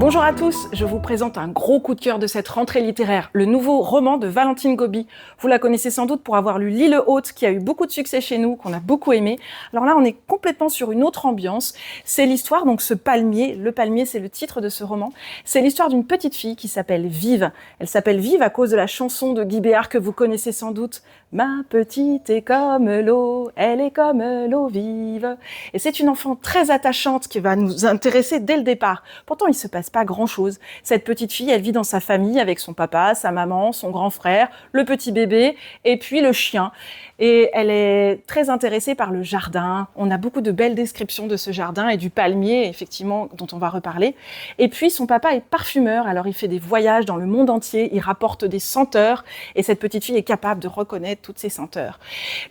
Bonjour à tous, je vous présente un gros coup de cœur de cette rentrée littéraire, le nouveau roman de Valentine Gobi. Vous la connaissez sans doute pour avoir lu L'Île Haute, qui a eu beaucoup de succès chez nous, qu'on a beaucoup aimé. Alors là, on est complètement sur une autre ambiance. C'est l'histoire, donc ce palmier, le palmier, c'est le titre de ce roman. C'est l'histoire d'une petite fille qui s'appelle Vive. Elle s'appelle Vive à cause de la chanson de Guy Béart que vous connaissez sans doute. Ma petite est comme l'eau, elle est comme l'eau vive. Et c'est une enfant très attachante qui va nous intéresser dès le départ. Pourtant, il se passe pas grand-chose. Cette petite fille, elle vit dans sa famille avec son papa, sa maman, son grand frère, le petit bébé et puis le chien. Et elle est très intéressée par le jardin. On a beaucoup de belles descriptions de ce jardin et du palmier, effectivement, dont on va reparler. Et puis, son papa est parfumeur, alors il fait des voyages dans le monde entier, il rapporte des senteurs et cette petite fille est capable de reconnaître toutes ces senteurs.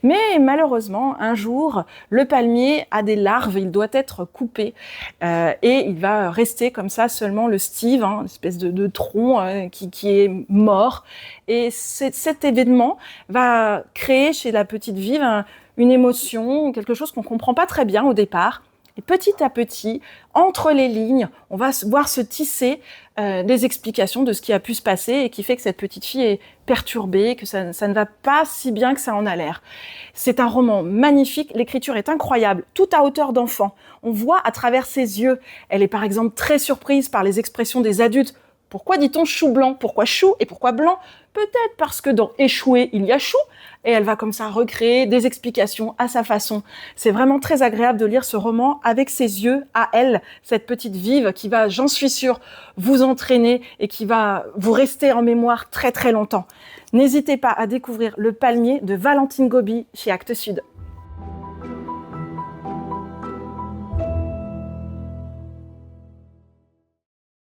Mais malheureusement, un jour, le palmier a des larves, il doit être coupé et il va rester comme ça seulement le stive, une espèce de tronc qui est mort. Et cet événement va créer chez la petite Vive une émotion, quelque chose qu'on ne comprend pas très bien au départ. Et petit à petit, entre les lignes, on va voir se tisser des explications de ce qui a pu se passer et qui fait que cette petite fille est perturbée, que ça ne va pas si bien que ça en a l'air. C'est un roman magnifique, l'écriture est incroyable, tout à hauteur d'enfant. On voit à travers ses yeux. Elle est par exemple très surprise par les expressions des adultes. Pourquoi dit-on chou blanc? Pourquoi chou et pourquoi blanc? Peut-être parce que dans échouer, il y a chou. Et elle va comme ça recréer des explications à sa façon. C'est vraiment très agréable de lire ce roman avec ses yeux à elle, cette petite Vive qui va, j'en suis sûre, vous entraîner et qui va vous rester en mémoire très très longtemps. N'hésitez pas à découvrir Le Palmier de Valentine Gobi chez Actes Sud.